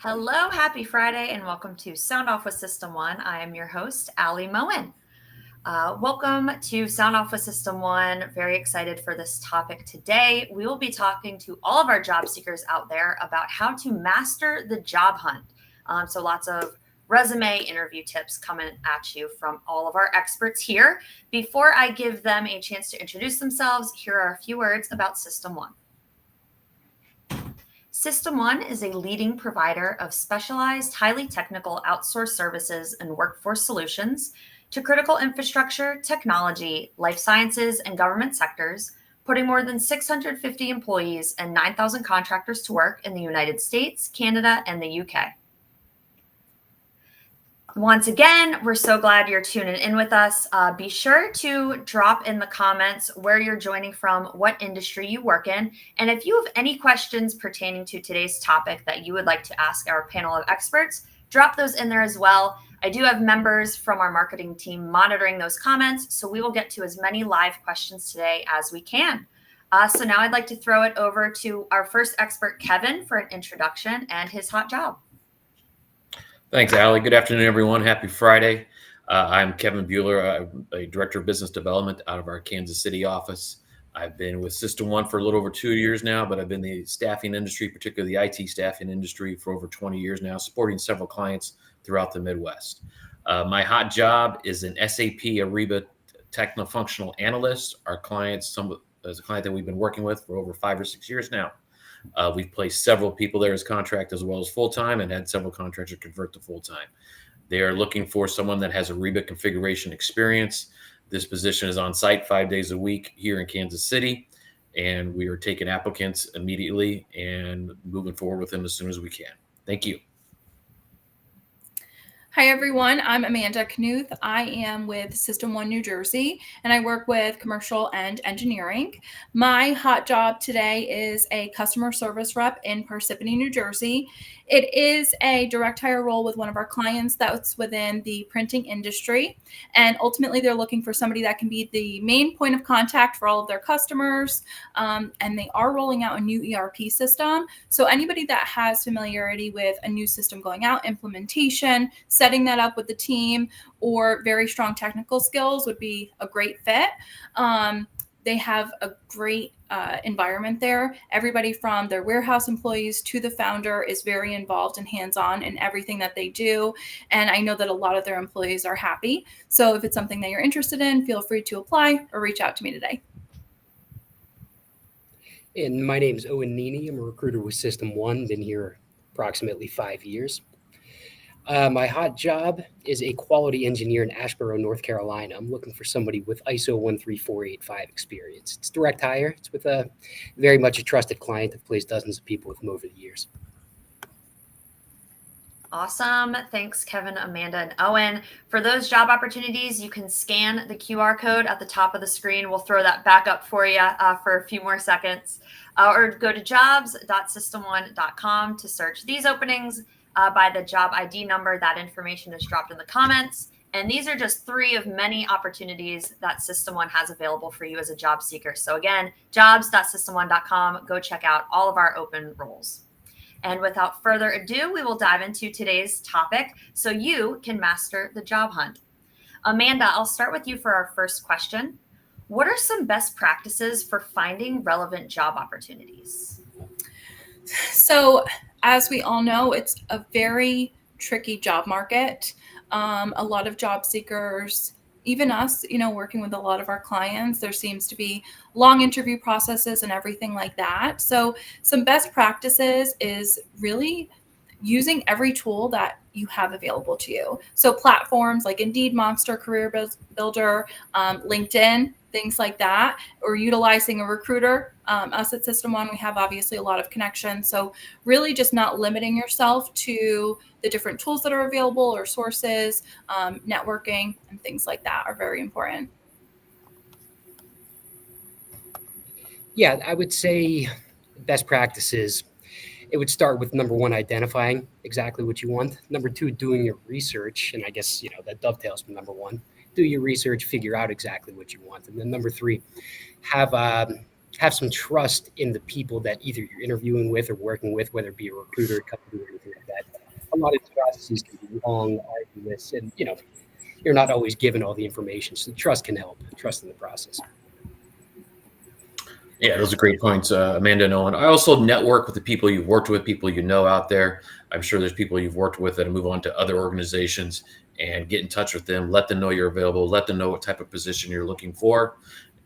Hello, happy Friday, and welcome to Sound Off with System One. I am your host, Ali Moen. Welcome to Sound Off with System One. Very excited for this topic today. We will be talking to all of our job seekers out there about how to master the job hunt. So lots of resume interview tips coming at you from all of our experts here. Before I give them a chance to introduce themselves, here are a few words about System One. System One is a leading provider of specialized, highly technical outsourced services and workforce solutions to critical infrastructure, technology, life sciences, and government sectors, putting more than 650 employees and 9,000 contractors to work in the United States, Canada, and the UK. Once again, we're so glad you're tuning in with us. Be sure to drop in the comments where you're joining from, what industry you work in, and if you have any questions pertaining to today's topic that you would like to ask our panel of experts, drop those in there as well. I do have members from our marketing team monitoring those comments, so we will get to as many live questions today as we can. So now I'd like to throw it over to our first expert, Kevin, for an introduction and his hot job. Thanks, Ali. Good afternoon, everyone. Happy Friday. I'm Kevin Bueller. I'm a Director of Business Development out of our Kansas City office. I've been with System One for a little over 2 years now, but I've been in the staffing industry, particularly the IT staffing industry, for over 20 years now, supporting several clients throughout the Midwest. My hot job is an SAP Ariba Techno-Functional Analyst. Our client is a client that we've been working with for over 5 or 6 years now. We've placed several people there as contract as well as full-time and had several contractors convert to full-time. They are looking for someone that has Ariba configuration experience. This position is on site 5 days a week here in Kansas City, and we are taking applicants immediately and moving forward with them as soon as we can. Thank you. Hi, everyone. I'm Amanda Knuth. I am with System One New Jersey, and I work with commercial and engineering. My hot job today is a customer service rep in Parsippany, New Jersey. It is a direct hire role with one of our clients that's within the printing industry. And ultimately, they're looking for somebody that can be the main point of contact for all of their customers. And they are rolling out a new ERP system. So anybody that has familiarity with a new system going out, implementation, setting that up with the team, or very strong technical skills would be a great fit. They have a great environment there. Everybody from their warehouse employees to the founder is very involved and hands-on in everything that they do. And I know that a lot of their employees are happy. So if it's something that you're interested in, feel free to apply or reach out to me today. And my name is Owen Nini. I'm a recruiter with System One. Been here approximately 5 years. My hot job is a quality engineer in Asheboro, North Carolina. I'm looking for somebody with ISO 13485 experience. It's direct hire. It's with a very much a trusted client. I've placed dozens of people with them over the years. Awesome. Thanks, Kevin, Amanda, and Owen. For those job opportunities, you can scan the QR code at the top of the screen. We'll throw that back up for you for a few more seconds. Or go to jobs.system1.com to search these openings by the job ID number. That information is dropped in the comments. And these are just 3 of many opportunities that System One has available for you as a job seeker. So again, jobs.system1.com. Go check out all of our open roles. And without further ado, we will dive into today's topic so you can master the job hunt. Amanda, I'll start with you for our first question. What are some best practices for finding relevant job opportunities? So, as we all know, it's a very tricky job market. A lot of job seekers, even us, working with a lot of our clients, there seems to be long interview processes and everything like that. So some best practices is really using every tool that you have available to you. So platforms like Indeed, Monster, Career Builder, LinkedIn, things like that, or utilizing a recruiter. Us at System One, we have obviously a lot of connections. So really just not limiting yourself to the different tools that are available or sources, networking and things like that are very important. Yeah, I would say best practices. It would start with number 1, identifying exactly what you want. Number 2, doing your research. And I guess, that dovetails from number 1. Do your research, figure out exactly what you want. And then number 3, have some trust in the people that either you're interviewing with or working with, whether it be a recruiter, company, or anything like that. a lot of the processes can be long, arduous, and you're not always given all the information. So trust can help. Trust in the process. Yeah, those are great points, Amanda and Owen. I also network with the people you've worked with, people you know out there. I'm sure there's people you've worked with that move on to other organizations, and get in touch with them. Let them know you're available. Let them know what type of position you're looking for.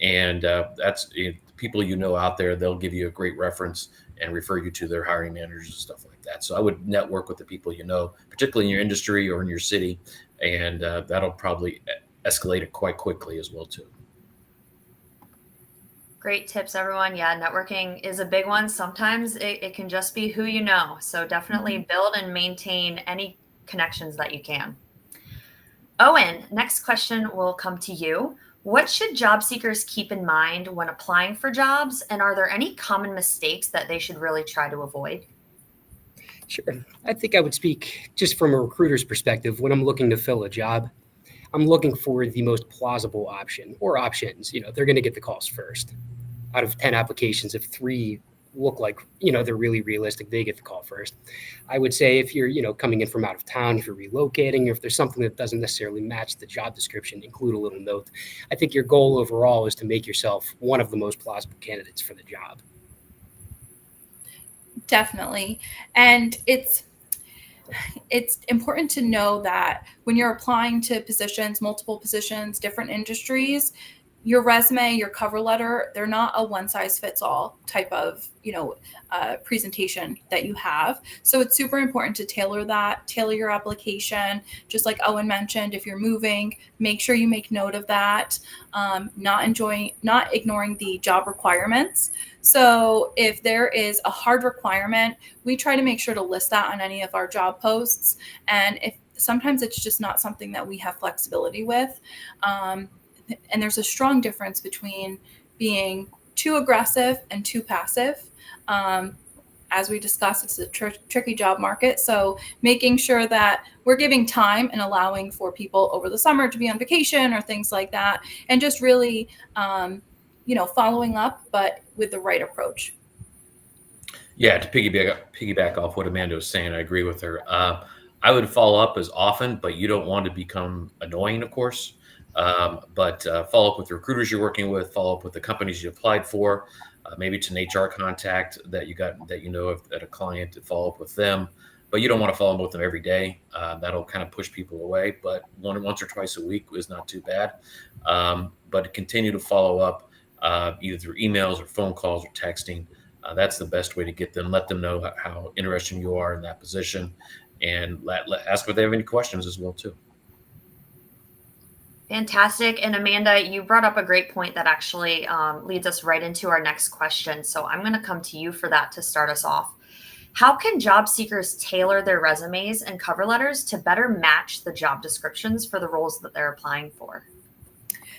And that's people you know out there. They'll give you a great reference and refer you to their hiring managers and stuff like that. So I would network with the people you know, particularly in your industry or in your city, and that'll probably escalate it quite quickly as well too. Great tips, everyone. Yeah, networking is a big one. Sometimes it can just be who you know. So definitely build and maintain any connections that you can. Owen, next question will come to you. What should job seekers keep in mind when applying for jobs? And are there any common mistakes that they should really try to avoid? Sure. I think I would speak just from a recruiter's perspective. When I'm looking to fill a job, I'm looking for the most plausible option or options. They're going to get the calls first. Out of 10 applications, if 3 look like, they're really realistic, they get the call first. I would say if you're, coming in from out of town, if you're relocating, or if there's something that doesn't necessarily match the job description, include a little note. I think your goal overall is to make yourself one of the most plausible candidates for the job. Definitely. And it's important to know that when you're applying to positions, multiple positions, different industries, your resume, your cover letter, they're not a one size fits all type of, presentation that you have. So it's super important to tailor your application. Just like Owen mentioned, if you're moving, make sure you make note of that. Not ignoring the job requirements. So if there is a hard requirement, we try to make sure to list that on any of our job posts. And if sometimes it's just not something that we have flexibility with. And there's a strong difference between being too aggressive and too passive. As we discussed, it's a tricky job market. So making sure that we're giving time and allowing for people over the summer to be on vacation or things like that. And just really, following up, but with the right approach. Yeah, to piggyback off what Amanda was saying, I agree with her. I would follow up as often, but you don't want to become annoying, of course. But follow up with the recruiters you're working with, follow up with the companies you applied for, maybe it's an HR contact that you got that at a client, to follow up with them. But you don't want to follow up with them every day. That'll kind of push people away. But once or twice a week is not too bad. But continue to follow up either through emails or phone calls or texting. That's the best way to get them. Let them know how interested you are in that position, and ask if they have any questions as well too. Fantastic. And Amanda, you brought up a great point that actually leads us right into our next question. So I'm going to come to you for that to start us off. How can job seekers tailor their resumes and cover letters to better match the job descriptions for the roles that they're applying for?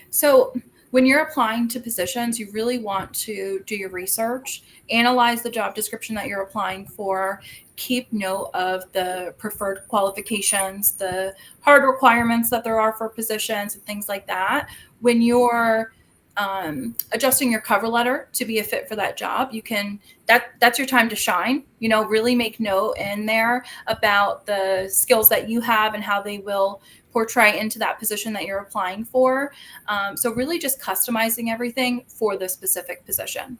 So when you're applying to positions, you really want to do your research, analyze the job description that you're applying for, keep note of the preferred qualifications, the hard requirements that there are for positions and things like that. When you're adjusting your cover letter to be a fit for that job, that's your time to shine. Really make note in there about the skills that you have and how they will portray into that position that you're applying for. So really just customizing everything for the specific position.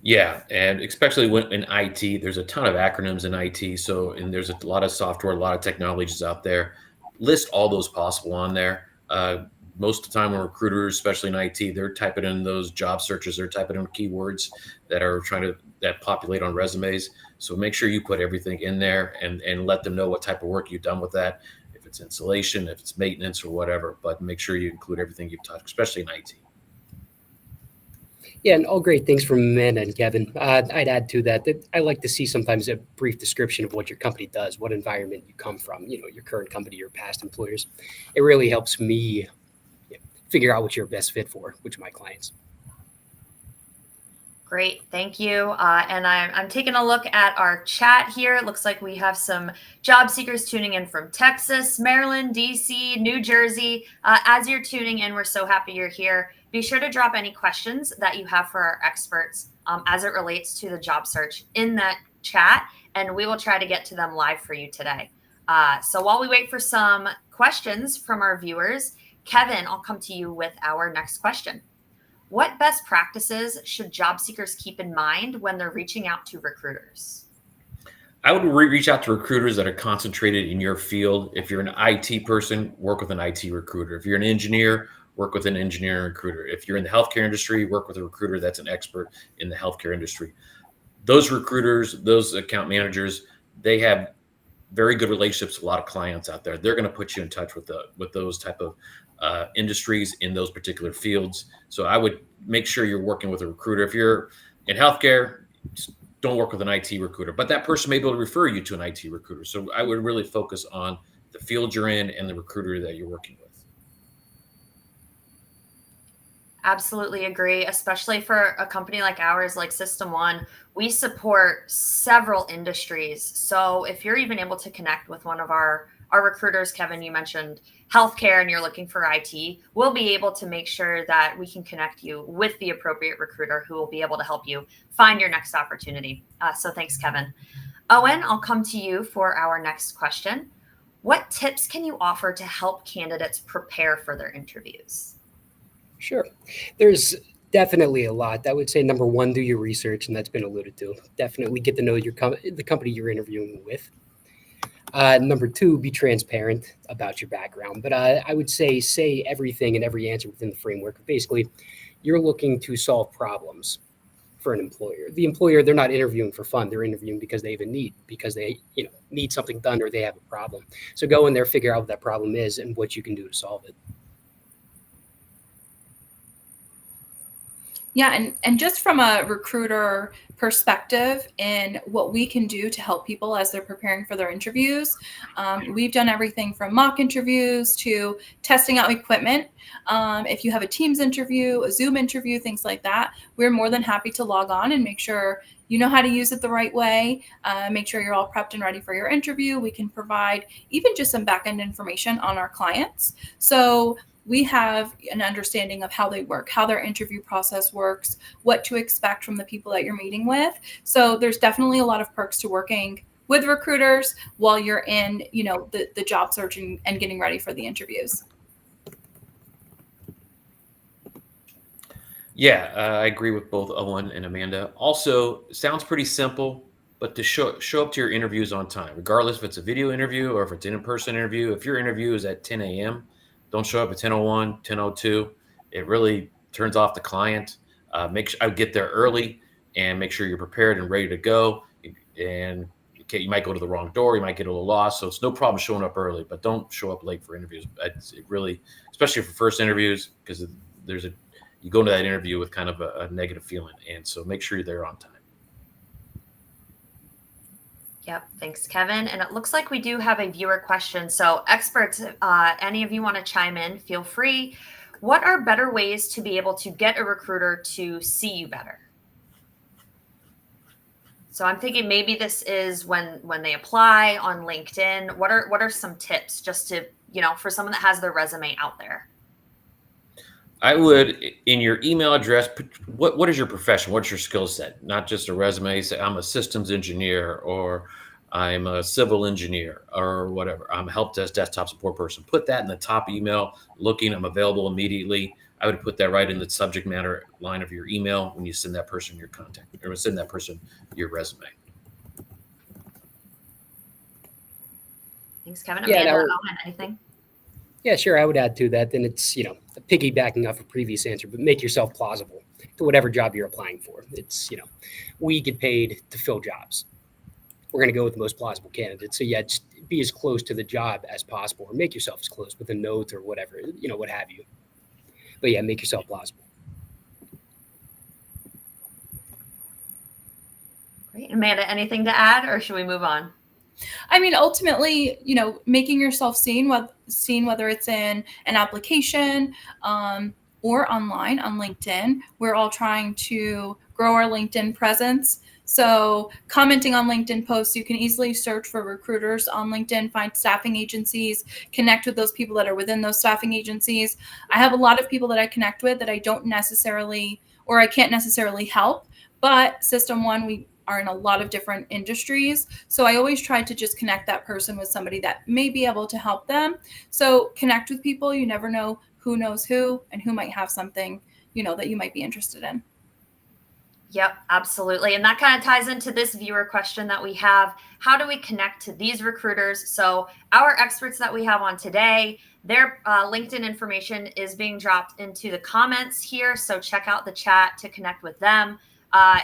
Yeah, and especially in IT, there's a ton of acronyms in IT. And there's a lot of software, a lot of technologies out there. List all those possible on there. Most of the time when recruiters, especially in IT, they're typing in those job searches, they're typing in keywords that populate on resumes. So make sure you put everything in there and let them know what type of work you've done with that. If it's installation, if it's maintenance or whatever, but make sure you include everything you've taught, especially in IT. Yeah, and all great things from Amanda and Kevin. I'd add to that I like to see sometimes a brief description of what your company does, what environment you come from, your current company, your past employers. It really helps me figure out what you're best fit for, which of my clients. Great, thank you. And I'm taking a look at our chat here. It looks like we have some job seekers tuning in from Texas, Maryland, DC, New Jersey. As you're tuning in, we're so happy you're here. Be sure to drop any questions that you have for our experts as it relates to the job search in that chat, and we will try to get to them live for you today. So while we wait for some questions from our viewers, Kevin, I'll come to you with our next question. What best practices should job seekers keep in mind when they're reaching out to recruiters? I would reach out to recruiters that are concentrated in your field. If you're an IT person, work with an IT recruiter. If you're an engineer, work with an engineering recruiter. If you're in the healthcare industry, work with a recruiter that's an expert in the healthcare industry. Those recruiters, those account managers, they have very good relationships with a lot of clients out there. They're going to put you in touch with those type of industries in those particular fields. So I would make sure you're working with a recruiter. If you're in healthcare, don't work with an IT recruiter, but that person may be able to refer you to an IT recruiter. So I would really focus on the field you're in and the recruiter that you're working with. Absolutely agree, especially for a company like ours, like System One. We support several industries. So if you're even able to connect with one of our recruiters, Kevin, you mentioned healthcare and you're looking for IT, we'll be able to make sure that we can connect you with the appropriate recruiter who will be able to help you find your next opportunity. So thanks, Kevin. Owen, I'll come to you for our next question. What tips can you offer to help candidates prepare for their interviews? Sure. There's definitely a lot. I would say number one, do your research, and that's been alluded to. Definitely get to know the company you're interviewing with. Number two, be transparent about your background. But I would say everything and every answer within the framework. Basically, you're looking to solve problems for an employer. The employer, they're not interviewing for fun. They're interviewing because they have a need, because they need something done or they have a problem. So go in there, figure out what that problem is and what you can do to solve it. Yeah, and just from a recruiter perspective and what we can do to help people as they're preparing for their interviews, we've done everything from mock interviews to testing out equipment. If you have a Teams interview, a Zoom interview, things like that, we're more than happy to log on and make sure you know how to use it the right way. Make sure you're all prepped and ready for your interview. We can provide even just some back-end information on our clients. So we have an understanding of how they work, how their interview process works, what to expect from the people that you're meeting with. So there's definitely a lot of perks to working with recruiters while you're in, the job search and getting ready for the interviews. Yeah, I agree with both Owen and Amanda. Also, sounds pretty simple, but to show up to your interviews on time, regardless if it's a video interview or if it's an in-person interview. If your interview is at 10 a.m., don't show up at 10:01, 10:02. It really turns off the client. I would get there early and make sure you're prepared and ready to go. And you might go to the wrong door. You might get a little lost. So it's no problem showing up early, but don't show up late for interviews. It really, especially for first interviews, because you go into that interview with kind of a negative feeling. And so make sure you're there on time. Yep. Thanks, Kevin. And it looks like we do have a viewer question. So experts, any of you want to chime in, feel free. What are better ways to be able to get a recruiter to see you better? So I'm thinking maybe this is when they apply on LinkedIn. What are some tips just to, for someone that has their resume out there? I would, in your email address, what is your profession? What's your skill set? Not just a resume. Say, I'm a systems engineer, or I'm a civil engineer, or whatever. I'm a help desk desktop support person. Put that in the top email. I'm available immediately. I would put that right in the subject matter line of your email when you send that person your contact, or send that person your resume. Thanks, Kevin. Amanda, anything? Yeah, sure. I would add to that. Then it's, piggybacking off a previous answer, but make yourself plausible to whatever job you're applying for. It's, we get paid to fill jobs. We're going to go with the most plausible candidate. So yeah, just be as close to the job as possible, or make yourself as close with a note or whatever, what have you. But yeah, make yourself plausible. Great. Amanda, anything to add, or should we move on? I mean, ultimately, making yourself seen, whether it's in an application or online on LinkedIn. We're all trying to grow our LinkedIn presence. So commenting on LinkedIn posts, you can easily search for recruiters on LinkedIn, find staffing agencies, connect with those people that are within those staffing agencies. I have a lot of people that I connect with that I don't necessarily, or I can't necessarily help, but System One, are in a lot of different industries. So I always try to just connect that person with somebody that may be able to help them. So connect with people. You never know who knows who and who might have something, that you might be interested in. Yep, absolutely. And that kind of ties into this viewer question that we have. How do we connect to these recruiters? So our experts that we have on today, their LinkedIn information is being dropped into the comments here. So check out the chat to connect with them.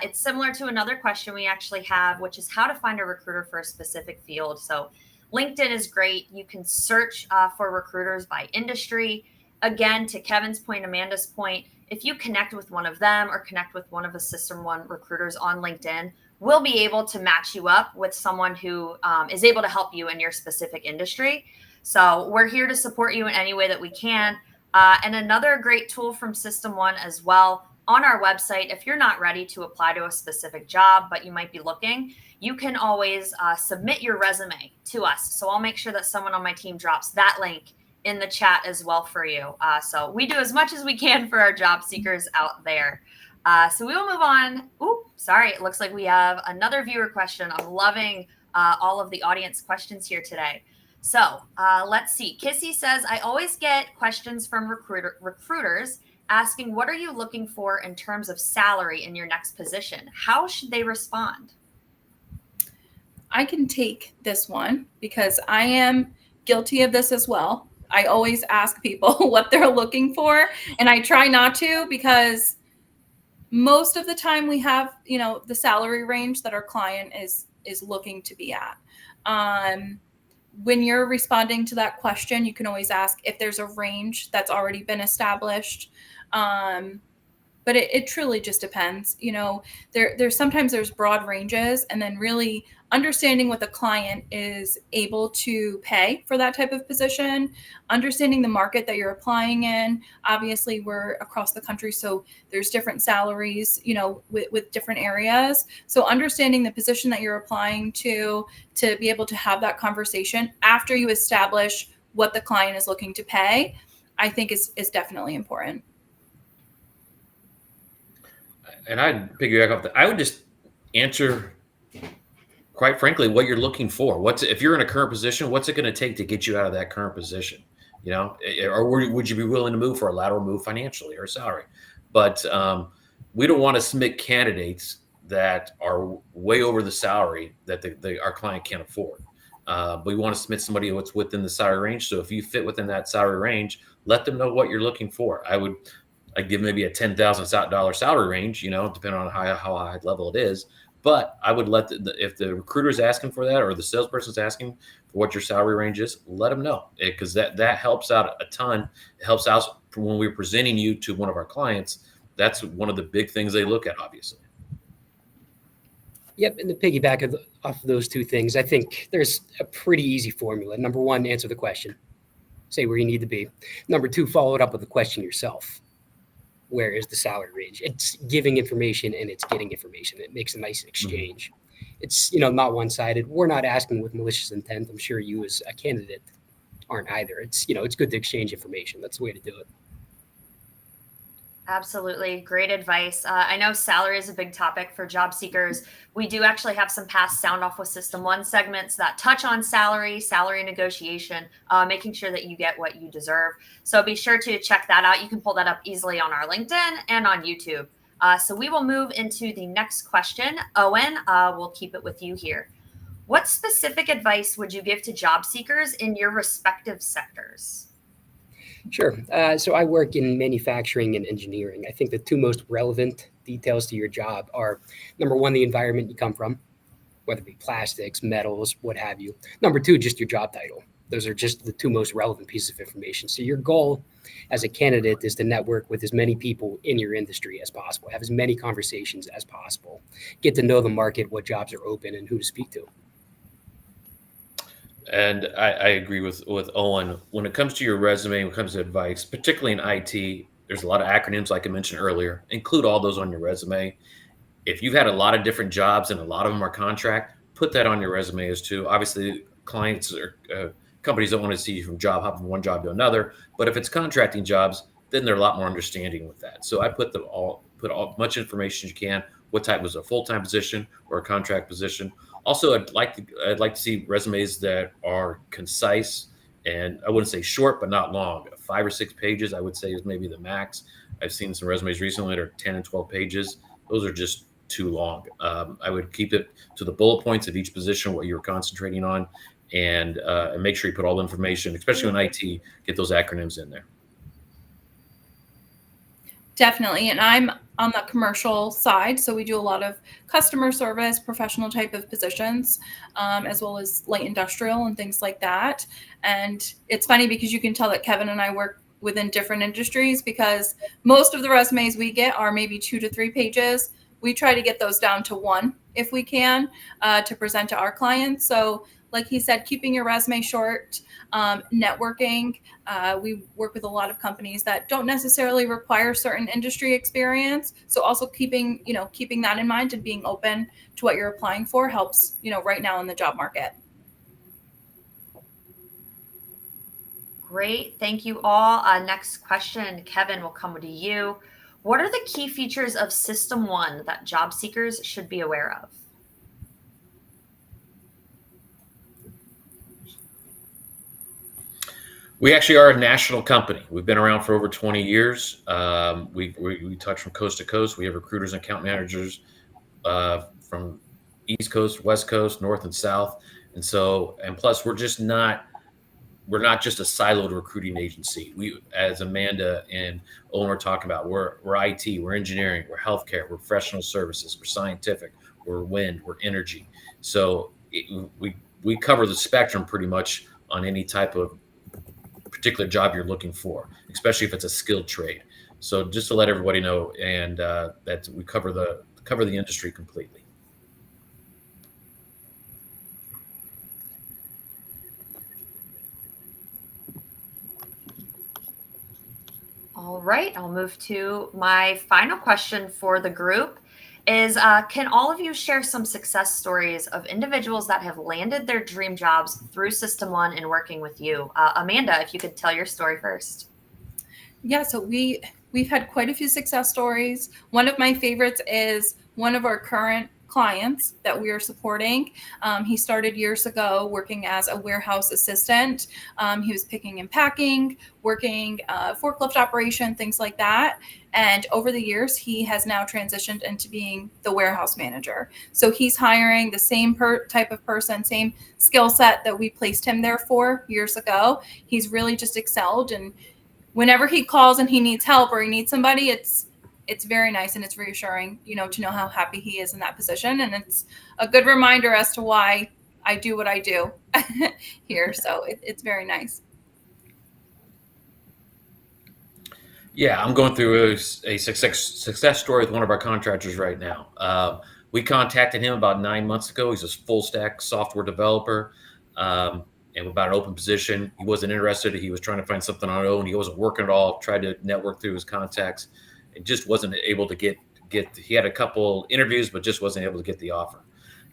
It's similar to another question we actually have, which is how to find a recruiter for a specific field. So LinkedIn is great. You can search for recruiters by industry. Again, to Kevin's point, Amanda's point, if you connect with one of them or connect with one of the System 1 recruiters on LinkedIn, we'll be able to match you up with someone who is able to help you in your specific industry. So we're here to support you in any way that we can. And another great tool from System 1 as well, on our website, if you're not ready to apply to a specific job, but you might be looking, you can always submit your resume to us. So I'll make sure that someone on my team drops that link in the chat as well for you. So we do as much as we can for our job seekers out there. So we will move on. Ooh, sorry. It looks like we have another viewer question. I'm loving all of the audience questions here today. So let's see. Kissy says, I always get questions from recruiters asking, what are you looking for in terms of salary in your next position? How should they respond? I can take this one because I am guilty of this as well. I always ask people what they're looking for, and I try not to because most of the time we have, the salary range that our client is looking to be at. When you're responding to that question, you can always ask if there's a range that's already been established. But it truly just depends. There's sometimes there's broad ranges, and then really understanding what the client is able to pay for that type of position, understanding the market that you're applying in. Obviously, we're across the country, so there's different salaries, with different areas. So understanding the position that you're applying to be able to have that conversation after you establish what the client is looking to pay, I think is definitely important. And I'd piggyback off that. I would just answer, quite frankly, what you're looking for. If you're in a current position, what's it going to take to get you out of that current position? Or would you be willing to move for a lateral move financially or salary? But we don't want to submit candidates that are way over the salary that our client can't afford. We want to submit somebody what's within the salary range. So if you fit within that salary range, let them know what you're looking for. I'd give maybe a $10,000 salary range, depending on how high level it is. But I would if the recruiter is asking for that or the salesperson is asking for what your salary range is, let them know, because that helps out a ton. It helps out when we're presenting you to one of our clients. That's one of the big things they look at, obviously. Yep, and to piggyback off of those two things, I think there's a pretty easy formula. Number one, answer the question. Say where you need to be. Number two, follow it up with the question yourself. Where is the salary range? It's giving information and it's getting information. It makes a nice exchange. Mm-hmm. It's, not one-sided. We're not asking with malicious intent. I'm sure you as a candidate aren't either. It's, it's good to exchange information. That's the way to do it. Absolutely. Great advice. I know salary is a big topic for job seekers. We do actually have some past Sound Off with System 1 segments that touch on salary negotiation, making sure that you get what you deserve. So be sure to check that out. You can pull that up easily on our LinkedIn and on YouTube. So we will move into the next question. Owen, we'll keep it with you here. What specific advice would you give to job seekers in your respective sectors? Sure. So I work in manufacturing and engineering. I think the two most relevant details to your job are, number one, the environment you come from, whether it be plastics, metals, what have you. Number two, just your job title. Those are just the two most relevant pieces of information. So your goal as a candidate is to network with as many people in your industry as possible, have as many conversations as possible, get to know the market, what jobs are open, and who to speak to. And I agree with Owen. When it comes to your resume, when it comes to advice, particularly in IT, there's a lot of acronyms, like I mentioned earlier. Include all those on your resume. If you've had a lot of different jobs and a lot of them are contract, put that on your resume as too. Obviously, clients or companies don't want to see you from one job to another. But if it's contracting jobs, then they're a lot more understanding with that. So I put much information as you can what type was a full-time position or a contract position. Also, I'd like to see resumes that are concise, and I wouldn't say short, but not long. 5 or 6 pages, I would say, is maybe the max. I've seen some resumes recently that are 10 and 12 pages. Those are just too long. I would keep it to the bullet points of each position, what you're concentrating on, and make sure you put all the information, especially in IT, get those acronyms in there. Definitely. And I'm on the commercial side. So we do a lot of customer service, professional type of positions, as well as light industrial and things like that. And it's funny because you can tell that Kevin and I work within different industries, because most of the resumes we get are maybe 2 to 3 pages. We try to get those down to 1 if we can, to present to our clients. So like he said, keeping your resume short, networking. We work with a lot of companies that don't necessarily require certain industry experience. So also keeping that in mind and being open to what you're applying for helps, right now in the job market. Great. Thank you all. Next question, Kevin, will come to you. What are the key features of System 1 that job seekers should be aware of? We actually are a national company. We've been around for over 20 years. We touch from coast to coast. We have recruiters and account managers from East Coast, West Coast, North and South. And plus, we're not just a siloed recruiting agency. We, as Amanda and Owen were talking about, we're IT, we're engineering, we're healthcare, we're professional services, we're scientific, we're wind, we're energy. So we cover the spectrum pretty much on any type of particular job you're looking for, especially if it's a skilled trade. So just to let everybody know, and that we cover the industry completely. All right, I'll move to my final question for the group is, can all of you share some success stories of individuals that have landed their dream jobs through System 1 and working with you? Amanda, if you could tell your story first. Yeah, so we've had quite a few success stories. One of my favorites is one of our current clients that we are supporting. He started years ago working as a warehouse assistant. He was picking and packing, working forklift operation, things like that. And over the years, he has now transitioned into being the warehouse manager. So he's hiring the same type of person, same skill set that we placed him there for years ago. He's really just excelled. And whenever he calls and he needs help or he needs somebody, it's very nice and it's reassuring, to know how happy he is in that position. And it's a good reminder as to why I do what I do here. So it's very nice. Yeah, I'm going through a success story with one of our contractors right now. We contacted him about 9 months ago. He's a full stack software developer, and about an open position. He wasn't interested. He was trying to find something on his own. He wasn't working at all. Tried to network through his contacts, and just wasn't able to get. He had a couple interviews, but just wasn't able to get the offer.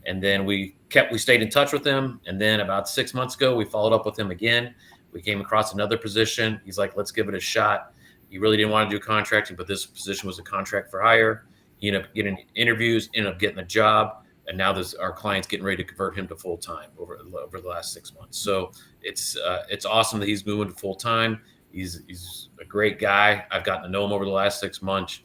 And then we stayed in touch with him. And then about 6 months ago, we followed up with him again. We came across another position. He's like, let's give it a shot. He really didn't want to do contracting, but this position was a contract for hire. He ended up getting interviews, ended up getting a job, and now our client's getting ready to convert him to full time over the last 6 months. So it's awesome that he's moving to full time. He's a great guy. I've gotten to know him over the last 6 months,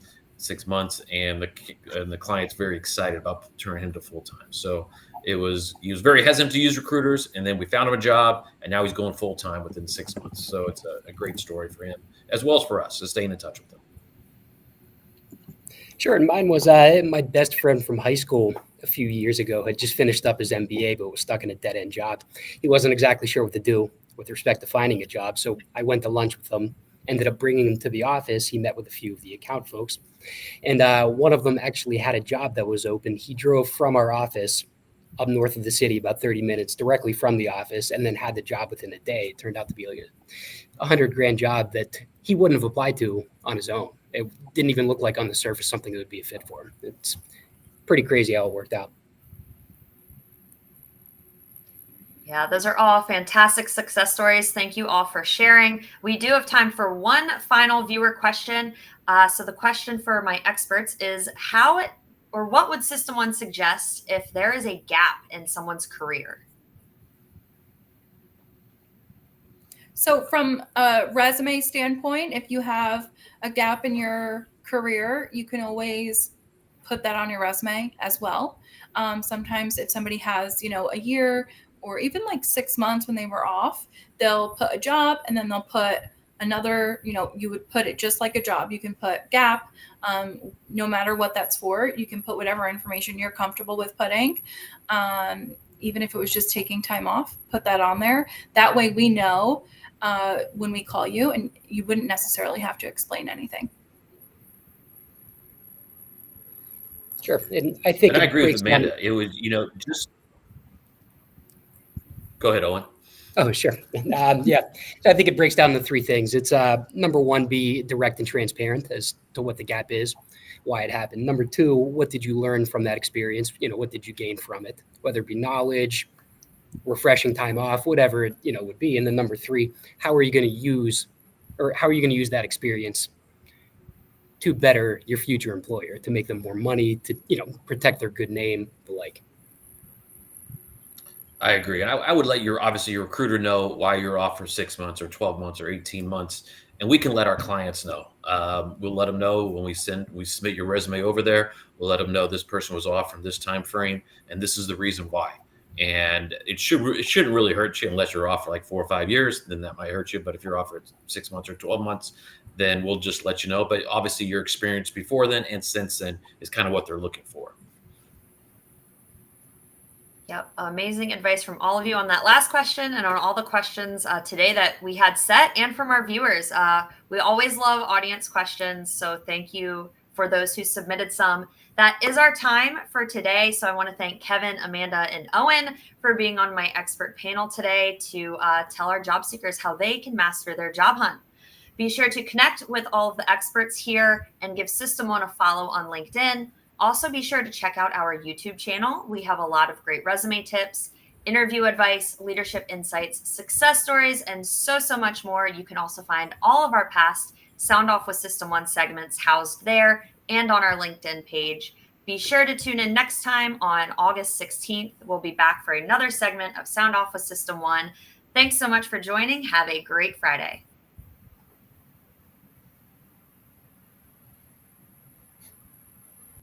and the client's very excited about turning him to full time. So he was very hesitant to use recruiters, and then we found him a job, and now he's going full time within 6 months. So it's a great story for him as well as for us, so staying in touch with him. Sure, and mine was my best friend from high school a few years ago had just finished up his MBA, but was stuck in a dead-end job. He wasn't exactly sure what to do with respect to finding a job, so I went to lunch with him, ended up bringing him to the office. He met with a few of the account folks, and one of them actually had a job that was open. He drove from our office up north of the city, about 30 minutes directly from the office, and then had the job within a day. It turned out to be like a $100,000 job that he wouldn't have applied to on his own. It didn't even look like on the surface something that would be a fit for him. It's pretty crazy how it worked out. Yeah, those are all fantastic success stories. Thank you all for sharing. We do have time for one final viewer question. So the question for my experts is, how or what would System One suggest if there is a gap in someone's career? So from a resume standpoint, if you have a gap in your career, you can always put that on your resume as well. Sometimes if somebody has, a year or even like 6 months when they were off, they'll put a job and then they'll put another, you would put it just like a job. You can put gap, no matter what that's for. You can put whatever information you're comfortable with putting. Even if it was just taking time off, put that on there. That way we know when we call you, and you wouldn't necessarily have to explain anything. Sure. And I think And I agree with breaks Amanda. down. It was, just go ahead, Owen. Oh, sure. Yeah. So I think it breaks down to three things. It's number one, be direct and transparent as to what the gap is, why it happened. Number two, what did you learn from that experience? What did you gain from it? Whether it be knowledge, refreshing time off, whatever it would be. And then number three, how are you going to use that experience to better your future employer, to make them more money, to protect their good name, the like. I agree. And I would let your recruiter know why you're off for 6 months or 12 months or 18 months. And we can let our clients know. We'll let them know when we submit your resume over there. We'll let them know this person was off from this time frame, and this is the reason why. And it shouldn't really hurt you unless you're off for like 4 or 5 years. Then that might hurt you. But if you're off for 6 months or 12 months, then we'll just let you know. But obviously, your experience before then and since then is kind of what they're looking for. Yep. Amazing advice from all of you on that last question and on all the questions today that we had set, and from our viewers. We always love audience questions, so thank you for those who submitted some. That is our time for today. So I want to thank Kevin, Amanda, and Owen for being on my expert panel today to tell our job seekers how they can master their job hunt. Be sure to connect with all of the experts here and give System One a follow on LinkedIn. Also, be sure to check out our YouTube channel. We have a lot of great resume tips, interview advice, leadership insights, success stories, and so much more. You can also find all of our past Sound Off with System One segments housed there and on our LinkedIn page. Be sure to tune in next time on August 16th. We'll be back for another segment of Sound Off with System One. Thanks so much for joining. Have a great Friday.